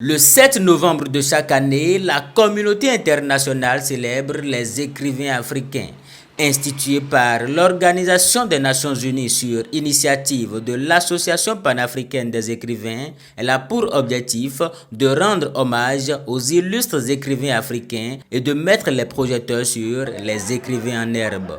Le 7 novembre de chaque année, la communauté internationale célèbre les écrivains africains. Instituée par l'Organisation des Nations Unies sur initiative de l'Association panafricaine des écrivains, elle a pour objectif de rendre hommage aux illustres écrivains africains et de mettre les projecteurs sur les écrivains en herbe.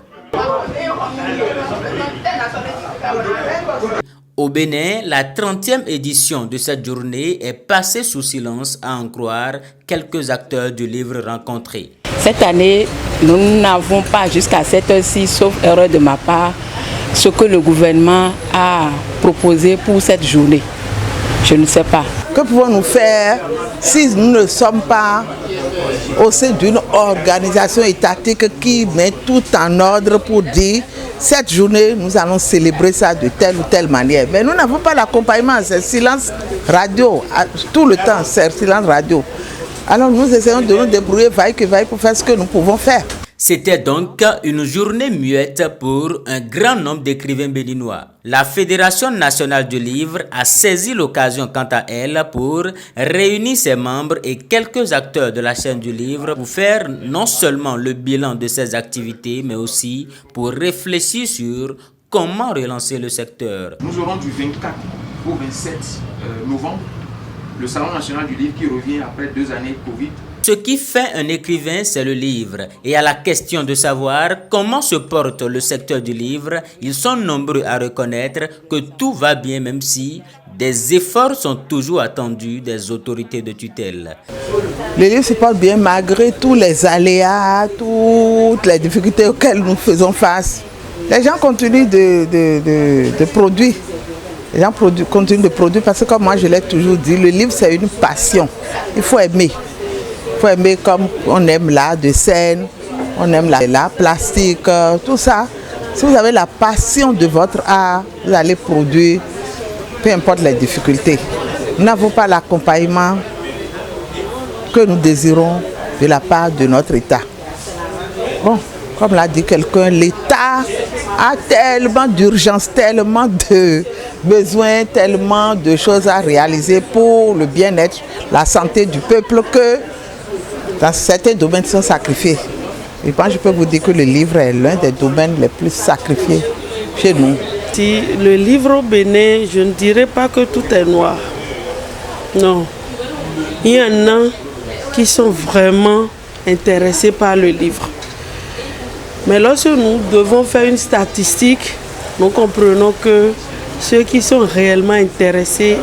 Au Bénin, la 30e édition de cette journée est passée sous silence, à en croire quelques acteurs du livre rencontrés. Cette année, nous n'avons pas jusqu'à cette heure-ci, sauf erreur de ma part, ce que le gouvernement a proposé pour cette journée. Je ne sais pas. Que pouvons-nous faire si nous ne sommes pas au sein d'une organisation étatique qui met tout en ordre pour dire cette journée, nous allons célébrer ça de telle ou telle manière. Mais nous n'avons pas l'accompagnement, c'est silence radio, tout le temps, c'est silence radio. Alors nous essayons de nous débrouiller vaille que vaille pour faire ce que nous pouvons faire. C'était donc une journée muette pour un grand nombre d'écrivains béninois. La Fédération nationale du livre a saisi l'occasion quant à elle pour réunir ses membres et quelques acteurs de la chaîne du livre pour faire non seulement le bilan de ses activités, mais aussi pour réfléchir sur comment relancer le secteur. Nous aurons du 24 au 27 novembre le Salon national du livre qui revient après 2 années de Covid. Ce qui fait un écrivain, c'est le livre. Et à la question de savoir comment se porte le secteur du livre, ils sont nombreux à reconnaître que tout va bien, même si des efforts sont toujours attendus des autorités de tutelle. Le livre se porte bien malgré tous les aléas, toutes les difficultés auxquelles nous faisons face. Les gens continuent de produire. Les gens continuent de produire parce que, comme moi je l'ai toujours dit, le livre c'est une passion. Il faut aimer. Il faut aimer comme on aime l'art de scène, on aime l'art plastique, tout ça. Si vous avez la passion de votre art, vous allez produire, peu importe les difficultés. Nous n'avons pas l'accompagnement que nous désirons de la part de notre État. Bon, comme l'a dit quelqu'un, l'État a tellement d'urgence, tellement de besoins, tellement de choses à réaliser pour le bien-être, la santé du peuple que dans certains domaines sont sacrifiés. Et je peux vous dire que le livre est l'un des domaines les plus sacrifiés chez nous. Si le livre au Bénin, je ne dirais pas que tout est noir. Non. Il y en a qui sont vraiment intéressés par le livre. Mais lorsque nous devons faire une statistique, nous comprenons que ceux qui sont réellement intéressés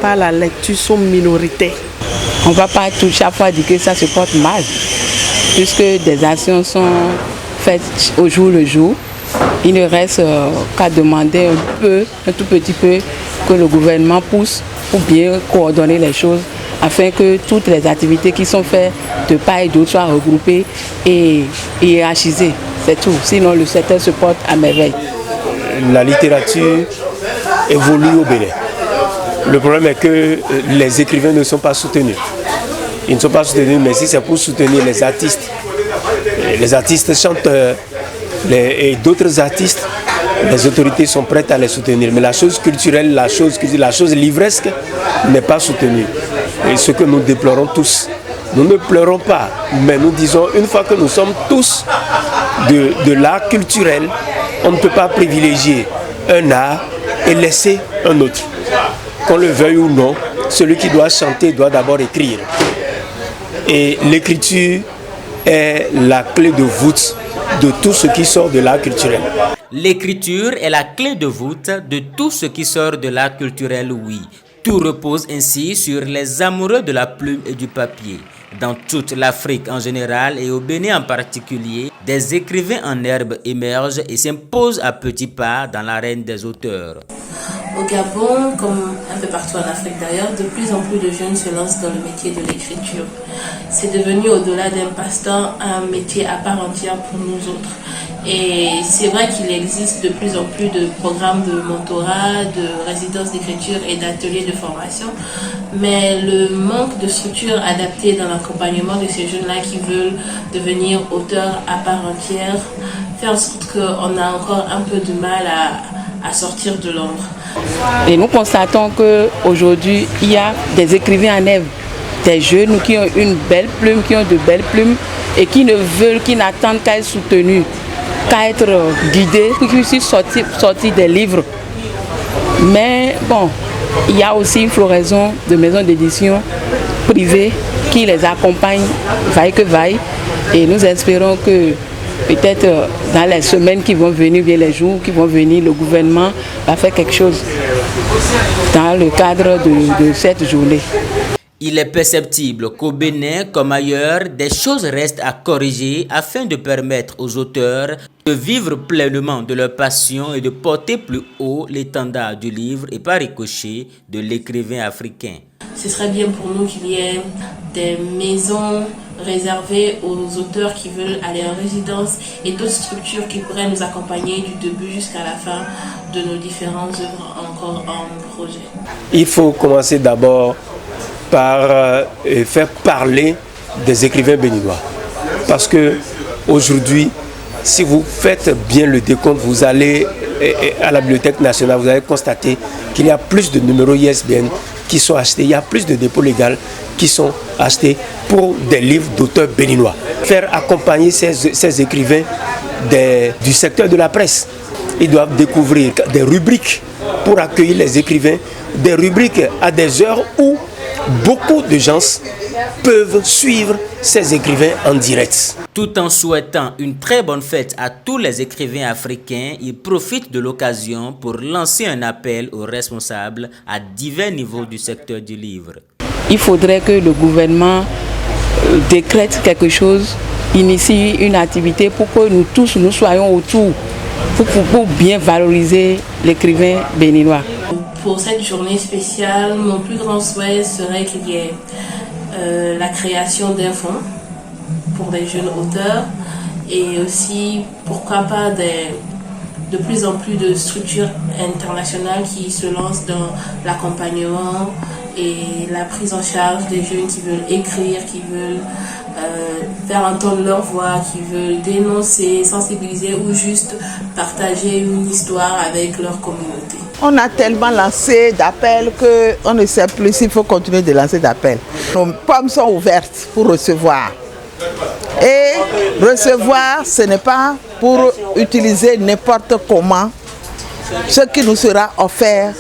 par la lecture sont minoritaires. On ne va pas chaque fois dire que ça se porte mal, puisque des actions sont faites au jour le jour. Il ne reste qu'à demander un tout petit peu que le gouvernement pousse pour bien coordonner les choses, afin que toutes les activités qui sont faites de part et d'autre soient regroupées et hiérarchisées. C'est tout, sinon le secteur se porte à merveille. La littérature évolue au Bénin. Le problème est que les écrivains ne sont pas soutenus. Ils ne sont pas soutenus, mais si c'est pour soutenir les artistes chanteurs et d'autres artistes, les autorités sont prêtes à les soutenir. Mais la chose culturelle, la chose livresque n'est pas soutenue. Et ce que nous déplorons tous, nous ne pleurons pas, mais nous disons, une fois que nous sommes tous de l'art culturel, on ne peut pas privilégier un art et laisser un autre. Qu'on le veuille ou non, celui qui doit chanter doit d'abord écrire. Et l'écriture est la clé de voûte de tout ce qui sort de l'art culturel. L'écriture est la clé de voûte de tout ce qui sort de l'art culturel, oui. Tout repose ainsi sur les amoureux de la plume et du papier. Dans toute l'Afrique en général et au Bénin en particulier, des écrivains en herbe émergent et s'imposent à petits pas dans l'arène des auteurs. Au Gabon, comme un peu partout en Afrique d'ailleurs, de plus en plus de jeunes se lancent dans le métier de l'écriture. C'est devenu au-delà d'un passe-temps un métier à part entière pour nous autres. Et c'est vrai qu'il existe de plus en plus de programmes de mentorat, de résidences d'écriture et d'ateliers de formation. Mais le manque de structure adaptée dans l'accompagnement de ces jeunes-là qui veulent devenir auteurs à part entière fait en sorte qu'on a encore un peu de mal à sortir de l'ombre. Et nous constatons qu'aujourd'hui, il y a des écrivains en herbe des jeunes qui ont une belle plume, qui ont de belles plumes et qui n'attendent qu'à être soutenus, qu'à être guidés, qui puissent sortir des livres. Mais bon, il y a aussi une floraison de maisons d'édition privées qui les accompagnent, vaille que vaille. Et nous espérons que peut-être dans les semaines qui vont venir, bien les jours qui vont venir, le gouvernement va faire quelque chose dans le cadre de cette journée. Il est perceptible qu'au Bénin, comme ailleurs, des choses restent à corriger afin de permettre aux auteurs de vivre pleinement de leur passion et de porter plus haut l'étendard du livre et par ricochet de l'écrivain africain. Ce serait bien pour nous qu'il y ait des maisons réservées aux auteurs qui veulent aller en résidence et d'autres structures qui pourraient nous accompagner du début jusqu'à la fin de nos différentes œuvres encore en projet. Il faut commencer d'abord par faire parler des écrivains béninois. Parce que aujourd'hui, si vous faites bien le décompte, vous allez à la Bibliothèque nationale, vous allez constater qu'il y a plus de numéros ISBN qui sont achetés, il y a plus de dépôts légaux qui sont achetés pour des livres d'auteurs béninois. Faire accompagner ces écrivains du secteur de la presse. Ils doivent découvrir des rubriques pour accueillir les écrivains, des rubriques à des heures où beaucoup de gens peuvent suivre ces écrivains en direct. Tout en souhaitant une très bonne fête à tous les écrivains africains, il profite de l'occasion pour lancer un appel aux responsables à divers niveaux du secteur du livre. Il faudrait que le gouvernement décrète quelque chose, initie une activité pour que nous tous nous soyons autour, pour bien valoriser l'écrivain béninois. Pour cette journée spéciale, mon plus grand souhait serait qu'il y ait la création d'un fonds pour les jeunes auteurs et aussi, pourquoi pas, de plus en plus de structures internationales qui se lancent dans l'accompagnement et la prise en charge des jeunes qui veulent écrire, qui veulent faire entendre leur voix, qui veulent dénoncer, sensibiliser ou juste partager une histoire avec leur communauté. On a tellement lancé d'appels qu'on ne sait plus s'il faut continuer de lancer d'appels. Nos pommes sont ouvertes pour recevoir. Et recevoir, ce n'est pas pour utiliser n'importe comment ce qui nous sera offert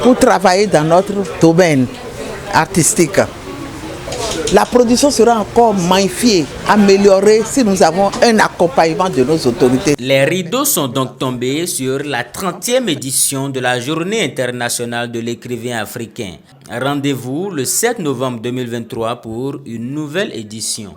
pour travailler dans notre domaine artistique. La production sera encore magnifiée, améliorée si nous avons un accompagnement de nos autorités. Les rideaux sont donc tombés sur la 30e édition de la Journée internationale de l'écrivain africain. Rendez-vous le 7 novembre 2023 pour une nouvelle édition.